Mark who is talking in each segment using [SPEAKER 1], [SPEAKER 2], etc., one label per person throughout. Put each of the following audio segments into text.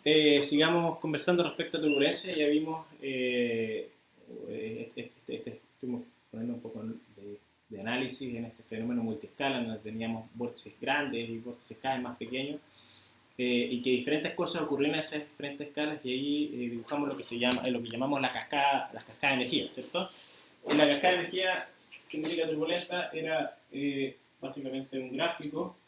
[SPEAKER 1] Sigamos conversando respecto a turbulencia. Ya vimos, estuvimos poniendo un poco de análisis en este fenómeno multiescala, donde teníamos vórtices grandes y vórtices cada vez más pequeños, y que diferentes cosas ocurrieron en esas diferentes escalas, y ahí dibujamos lo que se llama, lo que llamamos las cascadas de energía, ¿cierto? En la cascada de energía cinética turbulenta era básicamente un gráfico.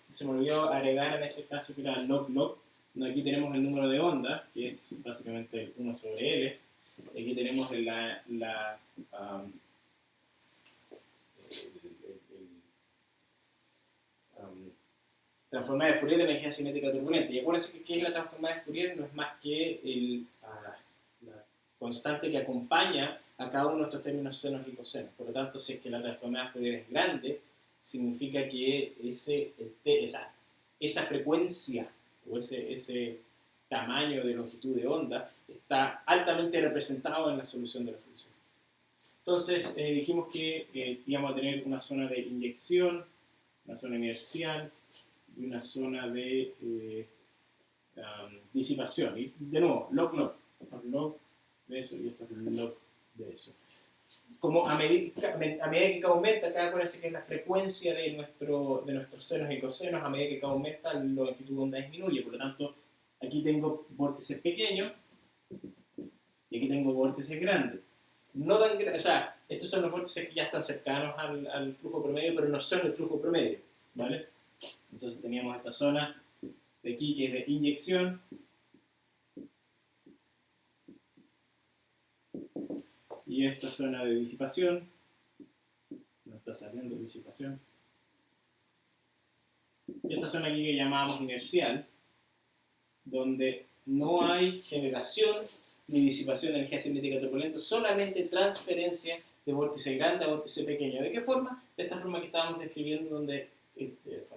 [SPEAKER 1] Se me olvidó agregar en ese caso que era log-log. Aquí tenemos el número de ondas, que es básicamente 1 sobre L. Aquí tenemos transformada de Fourier de energía cinética turbulenta. Y acuérdense que ¿qué es la transformada de Fourier? No es más que la constante que acompaña a cada uno de estos términos senos y cosenos. Por lo tanto, si es que la transformada de Fourier es grande, significa que esa frecuencia o ese tamaño de longitud de onda está altamente representado en la solución de la función. Entonces dijimos que íbamos a tener una zona de inyección, una zona inercial y una zona de disipación. Y de nuevo, log-log. Esto es log de eso y esto es log de eso. Como a medida que aumenta, cada acuérdense que es la frecuencia de nuestros senos y cosenos, a medida que cada aumenta, la longitud de onda disminuye. Por lo tanto, aquí tengo vórtices pequeños y aquí tengo vórtices grandes. No tan o sea, estos son los vórtices que ya están cercanos al flujo promedio, pero no son el flujo promedio, ¿vale? Entonces teníamos esta zona de aquí que es de inyección, y esta zona de disipación. No está saliendo disipación. Y esta zona aquí que llamamos inercial, donde no hay generación ni disipación de energía cinética turbulenta, solamente transferencia de vórtice grande a vórtice pequeño. ¿De qué forma? De esta forma que estábamos describiendo, donde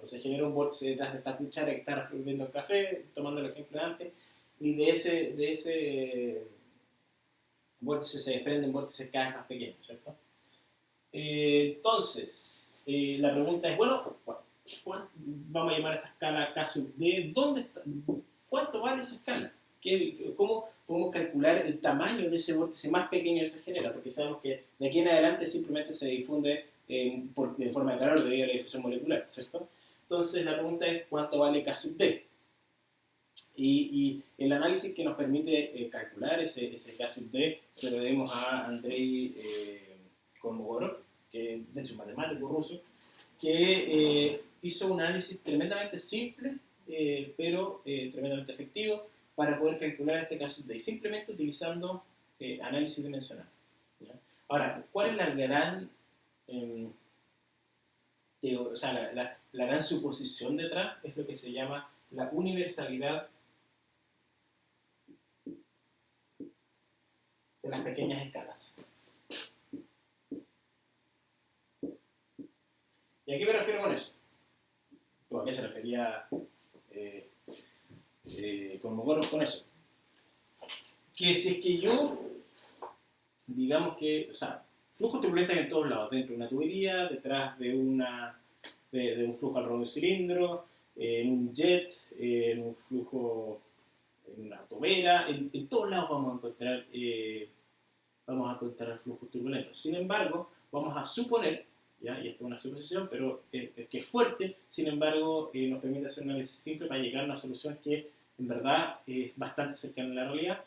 [SPEAKER 1] se genera un vórtice detrás de esta cuchara que está revolviendo el café, tomando el ejemplo de antes, y de ese vórtice se desprenden vórtices cada vez más pequeños, ¿cierto? Entonces, la pregunta es, bueno, vamos a llamar a esta escala K sub D. ¿Cuánto vale esa escala? ¿Cómo podemos calcular el tamaño de ese vórtice más pequeño que se genera? Porque sabemos que de aquí en adelante simplemente se difunde de forma de calor debido a la difusión molecular, ¿cierto? Entonces, la pregunta es, ¿cuánto vale K sub D? Y el análisis que nos permite calcular ese K sub D se lo debemos a Andrei Kolmogorov, que de hecho es matemático ruso, que hizo un análisis tremendamente simple, pero tremendamente efectivo para poder calcular este K sub D, simplemente utilizando análisis dimensional, ¿ya? Ahora, ¿cuál es la gran, la gran suposición detrás? Es lo que se llama la universalidad de las pequeñas escalas. ¿Y a qué me refiero con eso? ¿O a qué se refería Kolmogorov con eso? Que si es que yo, digamos que, o sea, flujos turbulentos en todos lados, dentro de una tubería, detrás de un flujo alrededor de un cilindro, en un jet, en un flujo, en una tobera, en todos lados vamos a encontrar flujos turbulentos. Sin embargo, vamos a suponer, ¿ya? Y esto es una suposición, pero que es fuerte, sin embargo, nos permite hacer un análisis simple para llegar a una solución que en verdad es bastante cercana a la realidad.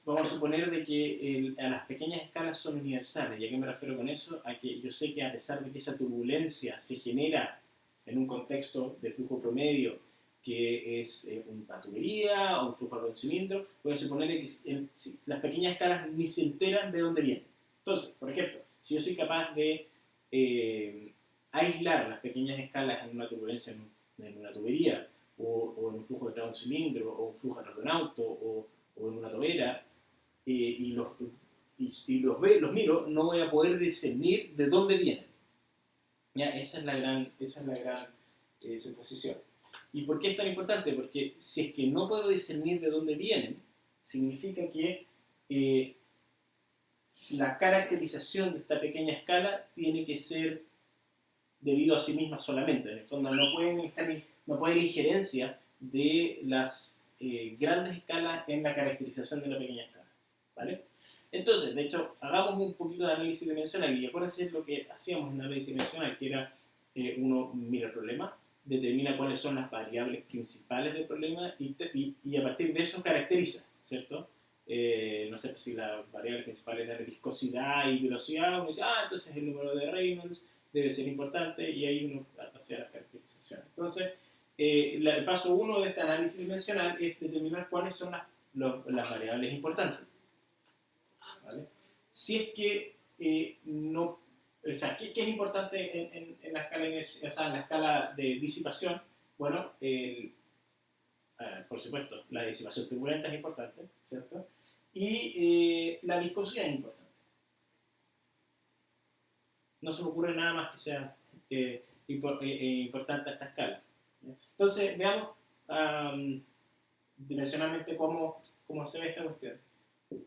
[SPEAKER 1] Vamos a suponer de que a las pequeñas escalas son universales. ¿Y a qué me refiero con eso? A que yo sé que a pesar de que esa turbulencia se genera en un contexto de flujo promedio, que es una tubería o un flujo de un cilindro, voy a suponer que las pequeñas escalas ni se enteran de dónde vienen. Entonces, por ejemplo, si yo soy capaz de aislar las pequeñas escalas en una turbulencia en una tubería, o en un flujo detrás de un cilindro, o un flujo detrás de un auto, o en una tobera, y los miro, no voy a poder discernir de dónde vienen. ¿Ya? Esa es la gran suposición. ¿Y por qué es tan importante? Porque si es que no puedo discernir de dónde vienen, significa que la caracterización de esta pequeña escala tiene que ser debido a sí misma solamente. En el fondo no puede haber injerencia de las grandes escalas en la caracterización de una pequeña escala, ¿vale? Entonces, de hecho, hagamos un poquito de análisis dimensional y acuérdense lo que hacíamos en análisis dimensional, que era uno mira el problema, determina cuáles son las variables principales del problema y a partir de eso caracteriza, ¿cierto? No sé si la variable principal es la viscosidad y velocidad, uno dice, entonces el número de Reynolds debe ser importante y ahí uno hace las caracterizaciones. Entonces, el paso 1 de este análisis dimensional es determinar cuáles son las variables importantes, ¿vale? Si es que no, o sea, ¿qué es importante en la escala, o sea, en la escala de disipación? Bueno, por supuesto, la disipación turbulenta es importante, ¿cierto? Y la viscosidad es importante. No se me ocurre nada más que sea importante a esta escala. Entonces, veamos dimensionalmente cómo se ve esta cuestión.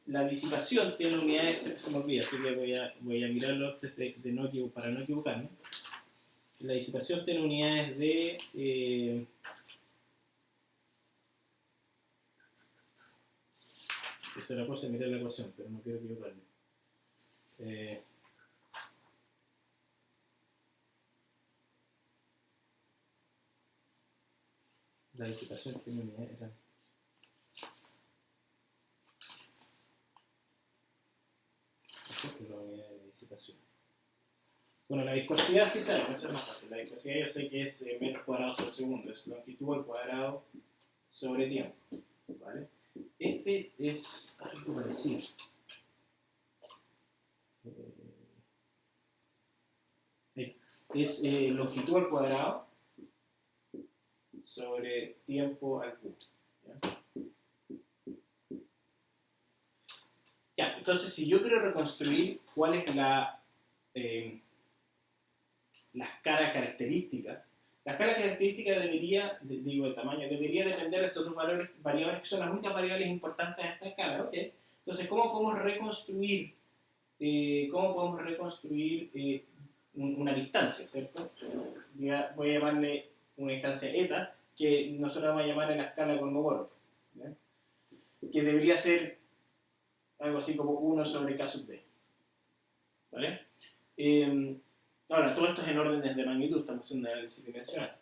[SPEAKER 1] La disipación tiene unidades, se me olvida, así que voy a mirarlo para no equivocarme. La disipación tiene unidades de... eso era cosa de mirar la ecuación, pero no quiero equivocarme. La disipación tiene unidades... la unidad de disipación. Bueno, la viscosidad sí sabe, eso es más fácil. La viscosidad yo sé que es metros cuadrados sobre segundo, es longitud al cuadrado sobre tiempo, ¿vale? Este es algo parecido. Es longitud al cuadrado sobre tiempo al cubo. Ya, entonces, si yo quiero reconstruir cuál es la escala característica, la escala característica debería, de tamaño, debería depender de estos dos variables que son las únicas variables importantes de esta escala, ¿ok? Entonces, ¿cómo podemos reconstruir una distancia, ¿cierto? Voy a llamarle una distancia eta, que nosotros vamos a llamar en la escala de Kolmogorov, ¿ya? Que debería ser algo así como 1 sobre K sub d, ¿vale? Ahora, todo esto es en órdenes de magnitud, estamos haciendo un análisis dimensional.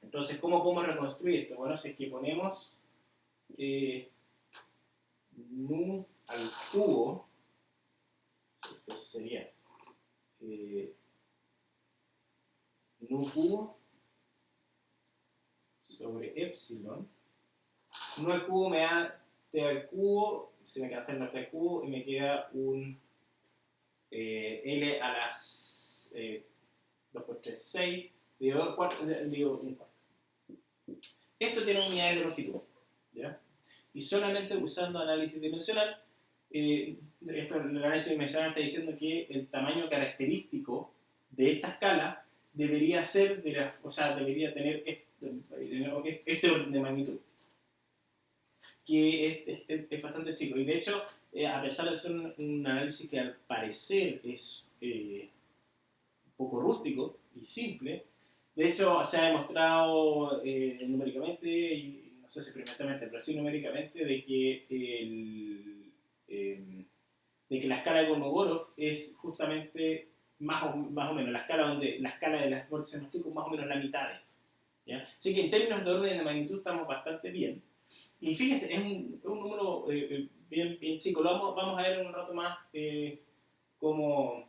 [SPEAKER 1] Entonces, ¿cómo podemos reconstruir esto? Bueno, si es que ponemos nu al cubo, entonces sería nu cubo sobre epsilon. Nu al cubo me da t al cubo, se me cancela el t al cubo y me queda un L a las 2 por 3, 6, dividido un cuarto. Esto tiene unidades de longitud, ¿ya? Y solamente usando análisis dimensional, el análisis dimensional está diciendo que el tamaño característico de esta escala debería ser, debería tener este orden de magnitud, que es bastante chico. Y de hecho, a pesar de ser un análisis que al parecer es un poco rústico y simple, de hecho se ha demostrado numéricamente, y no sé si experimentalmente, pero sí numéricamente, de que la escala de Kolmogorov es justamente más o menos la escala de las vórtices más chicos, más o menos la mitad de esto, ¿ya? Así que en términos de orden de magnitud estamos bastante bien. Y fíjense, es un número bien chico. Lo vamos a ver en un rato más cómo...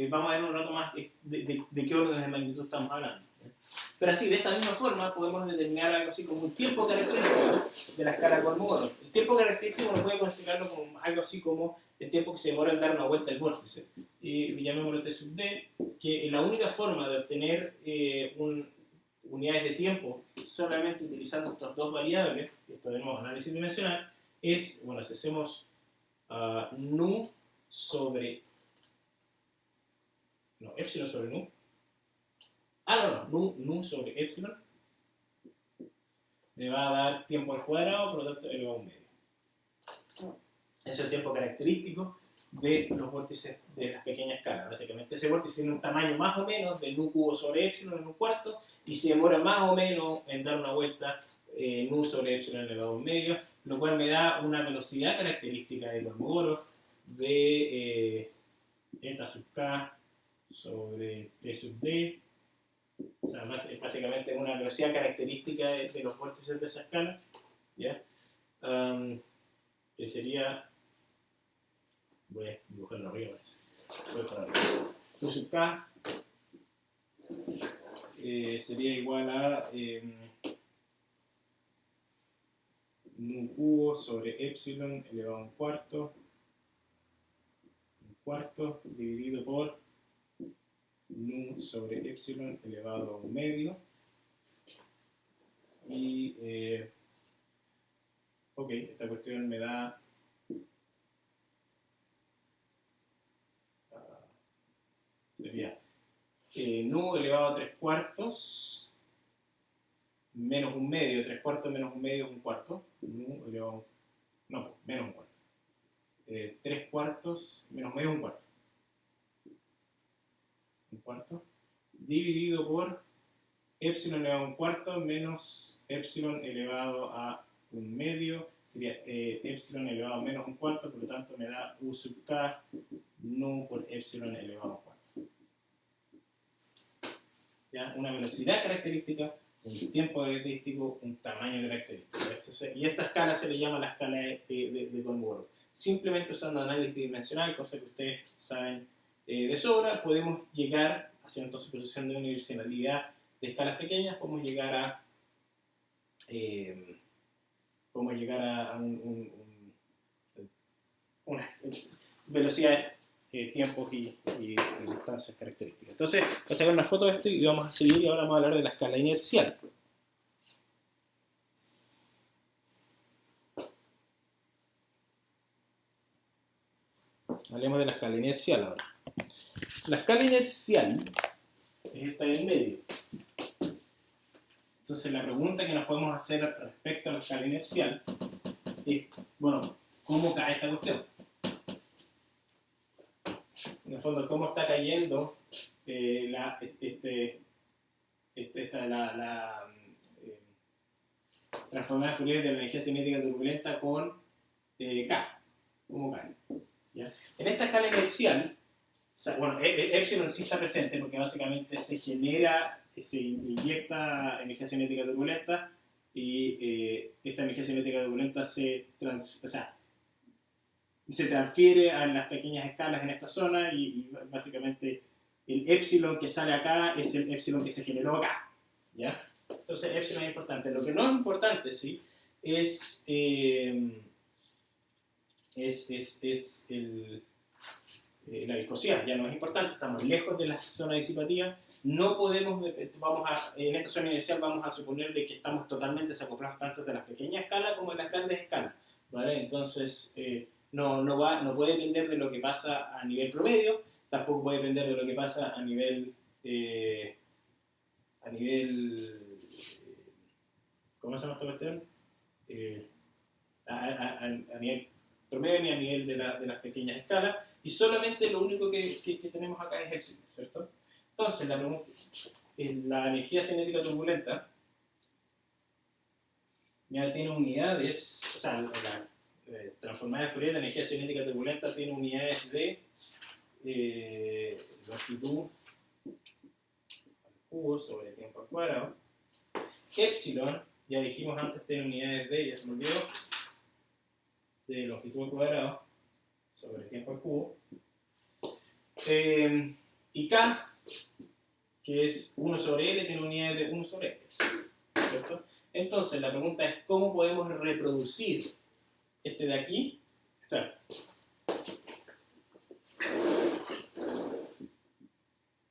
[SPEAKER 1] vamos a ver un rato más de qué orden de magnitud estamos hablando. Pero así, de esta misma forma, podemos determinar algo así como un tiempo característico de la escala Kolmogorov. El tiempo característico uno puede considerarlo como algo así como el tiempo que se demora en dar una vuelta al vórtice. Y llamémoslo T sub d, que la única forma de obtener unidades de tiempo solamente utilizando estas dos variables, esto de nuevo análisis dimensional, es, bueno, si hacemos nu sobre... no, epsilon sobre nu. Nu sobre epsilon me va a dar tiempo al cuadrado, por lo tanto elevado a un medio. Ese es el tiempo característico de los vórtices de las pequeñas escalas. Básicamente ese vórtice tiene un tamaño más o menos de nu cubo sobre epsilon en un cuarto y se demora más o menos en dar una vuelta nu sobre epsilon elevado a un medio, lo cual me da una velocidad característica de Kolmogorov de eta sub k sobre t sub d. O sea, es básicamente una velocidad característica de los vórtices de esa escala, ¿ya? Que sería, voy a dibujarlo arriba, u sub k sería igual a nu cubo sobre epsilon elevado a un cuarto dividido por nu sobre epsilon elevado a un medio. Y ok, esta cuestión me da sería nu elevado a 3/4 menos un medio. 3/4 menos un medio es un cuarto. Nu elevado a no, menos un cuarto. 3/4 menos medio es un cuarto. Un cuarto dividido por epsilon elevado a un cuarto menos epsilon elevado a un medio, sería epsilon elevado a menos un cuarto, por lo tanto me da u sub k nu por epsilon elevado a un cuarto. ¿Ya? Una velocidad característica, un tiempo característico, un tamaño característico. Y esta escala se le llama la escala de Kolmogorov. Simplemente usando análisis dimensional, cosa que ustedes saben de sobra, podemos llegar, haciendo entonces procesión de universalidad de escalas pequeñas, podemos llegar a unas velocidades, tiempos y distancias características. Entonces, voy a sacar una foto de esto y vamos a seguir y ahora vamos a hablar de la escala inercial. Hablemos de la escala inercial ahora. La escala inercial es esta en medio. Entonces la pregunta que nos podemos hacer respecto a la escala inercial es, bueno, ¿cómo cae esta cuestión? En el fondo, ¿cómo está cayendo la transformada de Fourier de la energía cinética turbulenta con K? ¿Cómo cae? ¿Ya? En esta escala inercial, bueno, epsilon sí está presente porque básicamente se inyecta energía cinética turbulenta y esta energía cinética turbulenta se transfiere a las pequeñas escalas en esta zona y básicamente el epsilon que sale acá es el epsilon que se generó acá, ¿ya? Entonces epsilon es importante. Lo que no es importante, sí, es la viscosidad. Ya no es importante, estamos lejos de la zona disipativa, no podemos, en esta zona inicial vamos a suponer de que estamos totalmente desacoplados tanto de las pequeñas escalas como de las grandes escalas, ¿vale? Entonces no puede depender de lo que pasa a nivel promedio, tampoco puede depender de lo que pasa a nivel ¿cómo se llama esta cuestión? A nivel promedio ni a nivel de las pequeñas escalas, y solamente lo único que tenemos acá es epsilon, ¿cierto? Entonces, la energía cinética turbulenta ya tiene unidades, o sea, la transformada de Fourier de energía cinética turbulenta tiene unidades de longitud al cubo sobre tiempo al cuadrado. Epsilon, ya dijimos antes, tiene unidades de, ya se me olvidó, de longitud al cuadrado sobre tiempo al cubo. Y K, que es 1 sobre L, tiene unidades de 1 sobre L, ¿cierto? Entonces, la pregunta es, ¿cómo podemos reproducir este de aquí? O sea,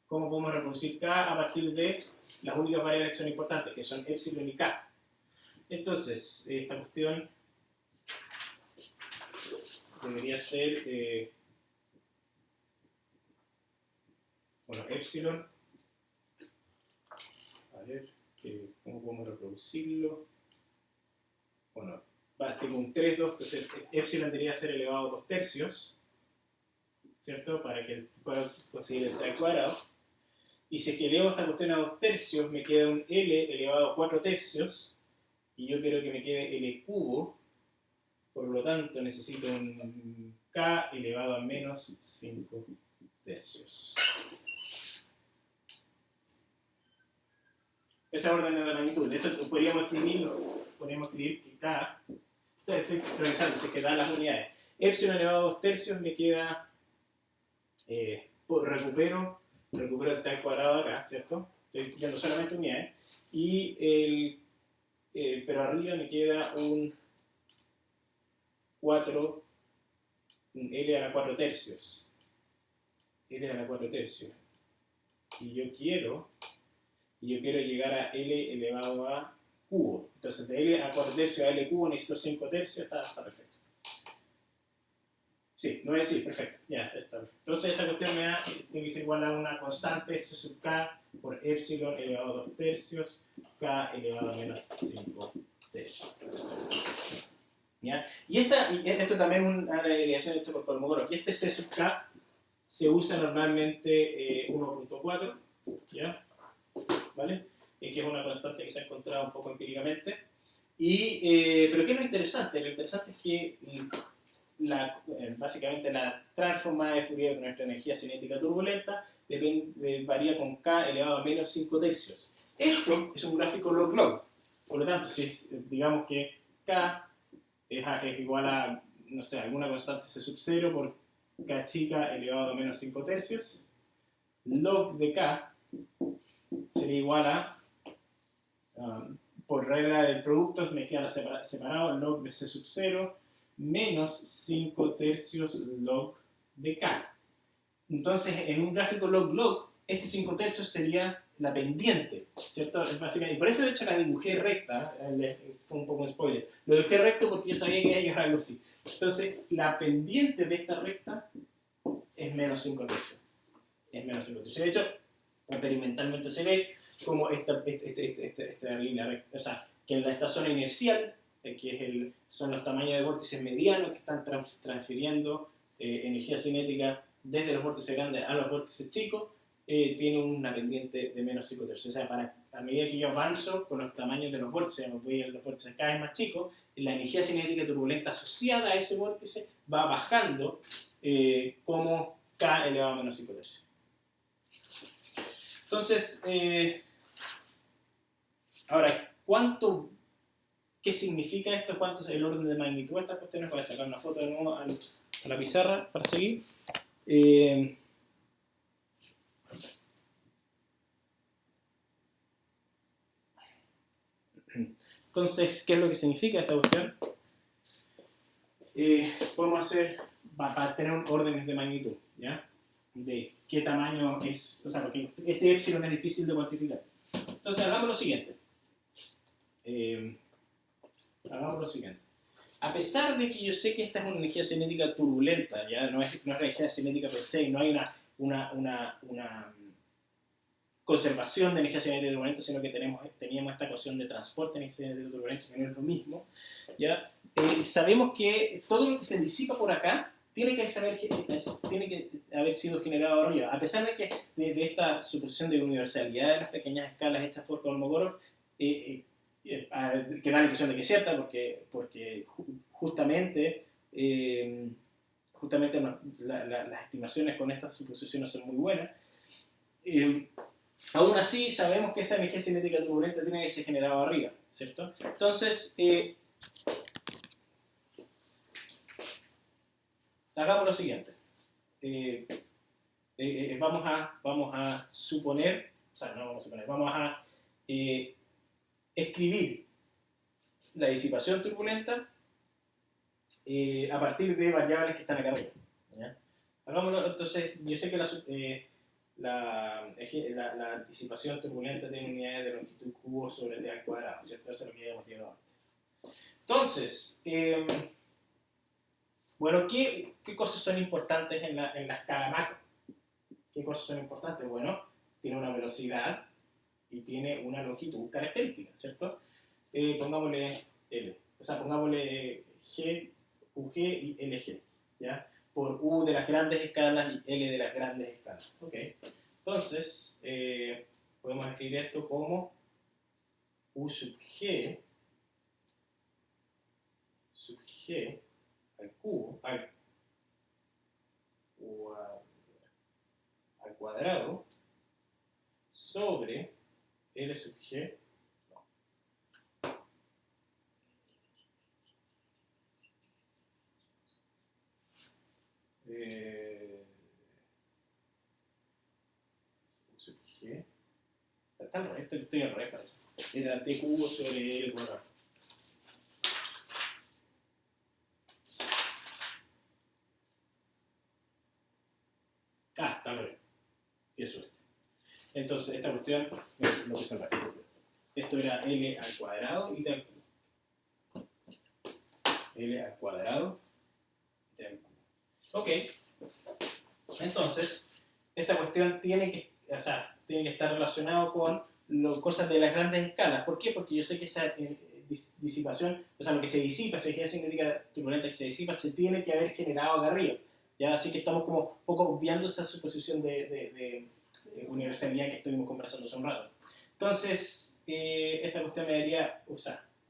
[SPEAKER 1] ¿cómo podemos reproducir K a partir de las únicas variables que son importantes, que son epsilon y K? Entonces, esta cuestión debería ser, bueno, epsilon, a ver, ¿cómo podemos reproducirlo? Bueno, tengo un 3, 2, entonces epsilon debería ser elevado a 2 tercios, ¿cierto? Para que pueda conseguir el 3 al cuadrado. Y si es que elevo esta cuestión a 2 tercios, me queda un L elevado a 4 tercios, y yo quiero que me quede L cubo, por lo tanto necesito un K elevado a menos 5 tercios. Esa orden de magnitud. De hecho, podríamos escribir que K, estoy revisando, si es que da las unidades. Epsilon elevado a 2 tercios me queda, recupero el T al cuadrado acá, ¿cierto? Estoy viendo solamente unidades. Y pero arriba me queda un L a la 4 tercios. L a la 4 tercios. Y yo quiero llegar a L elevado a cubo. Entonces, de L a 4 tercios a L cubo necesito 5 tercios, está perfecto. Sí, sí, perfecto, ya está perfecto. Entonces, esta cuestión tiene que ser igual a una constante, S sub K por epsilon elevado a 2 tercios, K elevado a menos 5 tercios. ¿Ya? Y esto también es una derivación hecha por Kolmogorov. Y este C sub K se usa normalmente 1.4, ¿ya? ¿Vale? Que es una constante que se ha encontrado un poco empíricamente. Pero ¿qué es lo interesante? Lo interesante es que básicamente la transformada de Fourier de nuestra energía cinética turbulenta varía con K elevado a menos 5 tercios. Esto es un gráfico log-log. Por lo tanto, si digamos que K es igual a, no sé, alguna constante C sub 0 por K chica elevado a menos 5 tercios, log de K sería igual a, por regla de productos, me queda separado, log de C sub 0 menos 5 tercios log de K. Entonces, en un gráfico log-log, este 5 tercios sería la pendiente, ¿cierto? Y por eso, de hecho, la dibujé recta, fue un poco un spoiler. Lo dibujé recto porque yo sabía que iba a llegar algo así. Entonces, la pendiente de esta recta es menos 5 tercios. Es menos 5 tercios. De hecho, experimentalmente se ve como esta línea recta, o sea, que en esta zona inercial, que son los tamaños de vórtices medianos que están transfiriendo energía cinética desde los vórtices grandes a los vórtices chicos, tiene una pendiente de menos 5 tercios. O sea, a medida que yo avanzo con los tamaños de los vórtices, los vórtices cada vez más chicos, la energía cinética turbulenta asociada a ese vórtice va bajando como K elevado a menos 5 tercios. Entonces, ahora, ¿qué significa esto? ¿Cuánto es el orden de magnitud de estas cuestiones? Voy a sacar una foto de nuevo a la pizarra para seguir. Entonces, ¿qué es lo que significa esta cuestión? Podemos para tener órdenes de magnitud, ¿ya? De qué tamaño es, o sea, porque este epsilon es difícil de cuantificar. Entonces, hagamos lo siguiente. A pesar de que yo sé que esta es una energía cinética turbulenta, ya no es energía cinética per se, no hay una conservación de energía cinética turbulenta, sino que teníamos esta ecuación de transporte de energía cinética turbulenta, que no es lo mismo, ¿ya? Sabemos que todo lo que se disipa por acá tiene que haber sido generado arriba, a pesar de que de esta suposición de universalidad de las pequeñas escalas hechas por Kolmogorov, que da la impresión de que es cierta, porque justamente las estimaciones con estas suposiciones son muy buenas. Aún así, sabemos que esa energía cinética turbulenta tiene que ser generada arriba, ¿cierto? Entonces, hagamos lo siguiente. Vamos a suponer, o sea, no vamos a suponer, vamos a escribir la disipación turbulenta a partir de variables que están acá arriba, ¿ya? Hagámoslo, entonces, yo sé que la disipación turbulenta tiene unidades de longitud cubo sobre t al cuadrado, ¿cierto? Eso es lo que ya hemos llegado antes. Entonces, bueno, ¿qué cosas son importantes en la escala macro? ¿Qué cosas son importantes? Bueno, tiene una velocidad y tiene una longitud característica, ¿cierto? Pongámosle L, o sea, pongámosle G, UG y LG, ¿ya? por U de las grandes escalas y L de las grandes escalas. Okay. Entonces, podemos escribir esto como U sub G al cubo, al cuadrado sobre L sub G U sub G. Estoy al revés, parece. Era T cubo sobre L cuadrado. Está bien. Y eso es. Entonces, esta cuestión es lo que se repite. Esto era L al cuadrado y T al cubo. L al cuadrado y T al cubo. Ok. Entonces, esta cuestión tiene que estar relacionado con cosas de las grandes escalas. ¿Por qué? Porque yo sé que esa disipación, lo que se disipa, esa energía cinética turbulenta que se disipa, se tiene que haber generado acá arriba. ¿Ya? Así que estamos como un poco obviando esa suposición de universalidad que estuvimos conversando hace un rato. Entonces, esta cuestión me daría U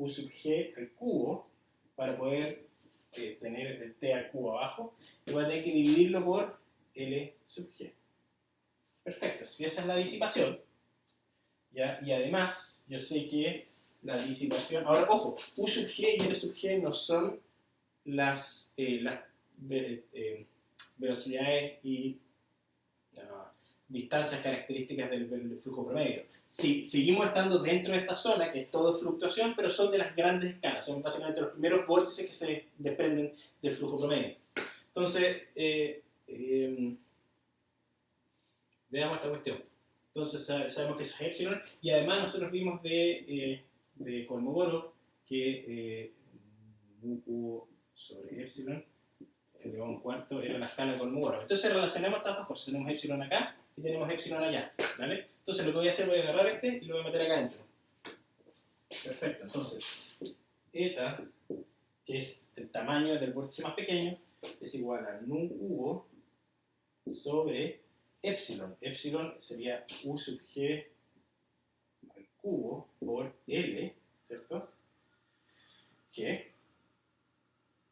[SPEAKER 1] sub G al cubo para poder tener el T al cubo abajo, y voy a tener que dividirlo por L sub G. Perfecto, si esa es la disipación, ¿ya? Y además yo sé que la disipación, ahora ojo, U sub G y L sub G no son las velocidades y distancias características del flujo promedio. Si seguimos estando dentro de esta zona, que es todo fluctuación, pero son de las grandes escalas, son básicamente los primeros vórtices que se desprenden del flujo promedio. Entonces, veamos esta cuestión. Entonces sabemos que eso es epsilon, y además nosotros vimos de Kolmogorov que mu cubo sobre epsilon elevado a un cuarto era la escala de Kolmogorov. Entonces relacionamos estas dos cosas. Tenemos epsilon acá y tenemos epsilon allá, ¿vale? Entonces lo que voy a hacer, voy a agarrar este y lo voy a meter acá adentro. Perfecto, entonces eta, que es el tamaño del vórtice más pequeño, es igual a nu cubo sobre epsilon. Epsilon sería U sub G al cubo por L, ¿cierto? G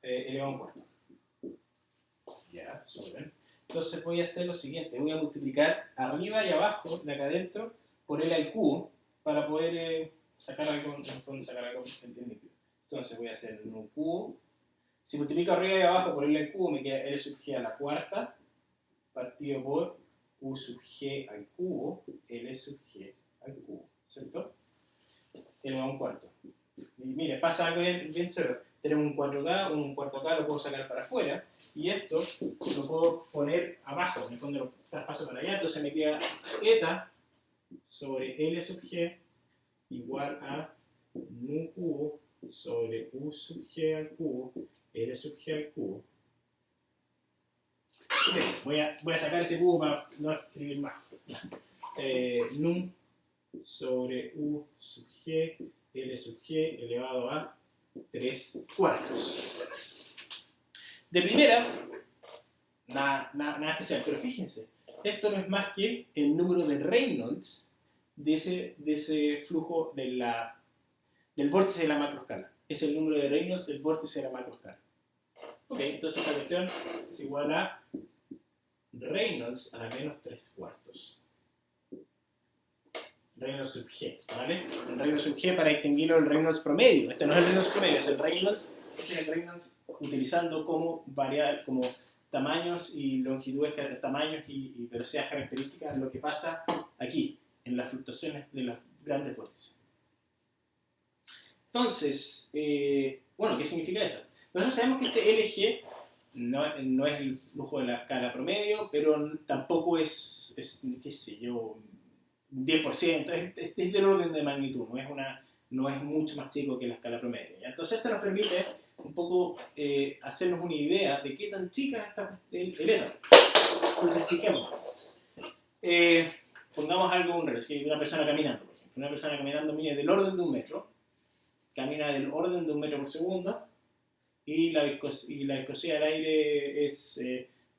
[SPEAKER 1] elevado a un cuarto. Ya, sobre. Entonces voy a hacer lo siguiente, voy a multiplicar arriba y abajo de acá adentro por L al cubo para poder sacar algo, en el fondo sacar algo en líquido. Entonces voy a hacer nu cubo. Si multiplico arriba y abajo por L al cubo me queda L sub G a la cuarta partido por U sub G al cubo, L sub G al cubo, ¿cierto? Elevado a un cuarto. Y mire, pasa algo bien chévere. Tenemos un 4K, un cuarto K lo puedo sacar para afuera, y esto lo puedo poner abajo, en el fondo lo traspaso para allá, entonces me queda eta sobre L sub G igual a nu cubo sobre U sub G al cubo, L sub G al cubo. Voy a sacar ese cubo para no escribir más. Nu sobre U sub G, L sub G elevado a 3 cuartos. De primera, nada especial, pero fíjense, esto no es más que el número de Reynolds de ese flujo del vórtice de la macroescala. Es el número de Reynolds del vórtice de la macroescala. Ok, entonces esta cuestión es igual a Reynolds a la menos 3 cuartos. Reynolds sub G, ¿vale? El Reynolds sub G para distinguirlo del Reynolds promedio. Este no es el Reynolds promedio, es el Reynolds, utilizando como tamaños y longitudes, tamaños y velocidades características lo que pasa aquí, en las fluctuaciones de los grandes vórtices. Entonces, bueno, ¿qué significa eso? Nosotros sabemos que este LG no es el flujo de la escala promedio, pero tampoco es qué sé yo, 10%, es del orden de magnitud, no es mucho más chico que la escala promedio, ¿ya? Entonces esto nos permite un poco hacernos una idea de qué tan chica está el eta. Entonces expliquemos. Pongamos algo, una persona caminando, por ejemplo. Una persona caminando mide del orden de 1 metro, camina del orden de 1 metro por segundo, y la viscosidad del aire es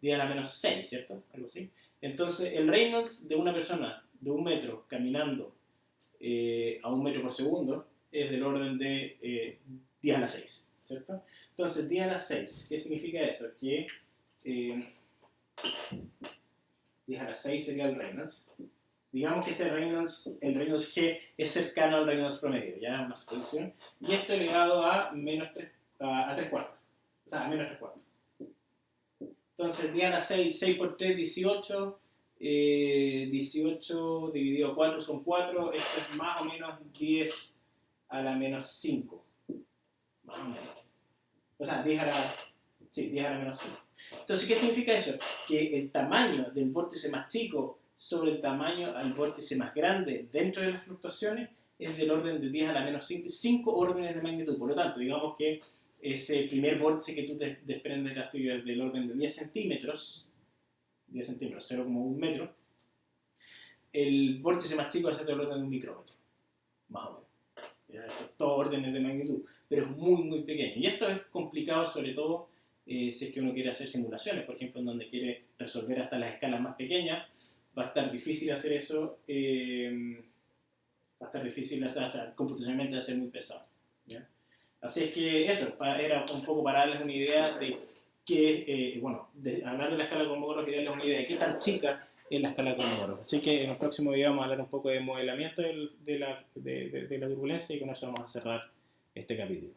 [SPEAKER 1] 10 a la menos 6, ¿cierto? Algo así. Entonces, el Reynolds de una persona de 1 metro caminando a 1 metro por segundo es del orden de 10 a la 6, ¿cierto? Entonces, 10 a la 6, ¿qué significa eso? Que 10 a la 6 sería el Reynolds. Digamos que el Reynolds G es cercano al Reynolds promedio, ya una solución. Y esto elevado a menos 3, a 3 cuartos. O sea, a menos 3 cuartos. Entonces, 10 a la 6, 6 por 3, 18. 18 dividido a 4 son 4. Esto es más o menos 10 a la menos 5. Más o menos. O sea, 10 a la menos 5. Entonces, ¿qué significa eso? Que el tamaño del vórtice más chico sobre el tamaño del vórtice más grande dentro de las fluctuaciones es del orden de 10 a la menos 5 órdenes de magnitud. Por lo tanto, digamos que ese primer vórtice que tú te desprendes de la tuya es del orden de 10 centímetros, 0,1 metro. El vórtice más chico va a ser del orden de 1 micrómetro, más o menos. Todos órdenes de magnitud, pero es muy, muy pequeño. Y esto es complicado, sobre todo si es que uno quiere hacer simulaciones, por ejemplo, en donde quiere resolver hasta las escalas más pequeñas. Va a estar difícil hacer eso, va a estar difícil, o sea, computacionalmente va a ser muy pesado, ¿ya? Así es que eso, era un poco para darles una idea de que, hablar de la escala de Kolmogorov y darles una idea de qué tan chica es la escala de Kolmogorov. Así que en el próximo video vamos a hablar un poco de modelamiento de la turbulencia y con eso vamos a cerrar este capítulo.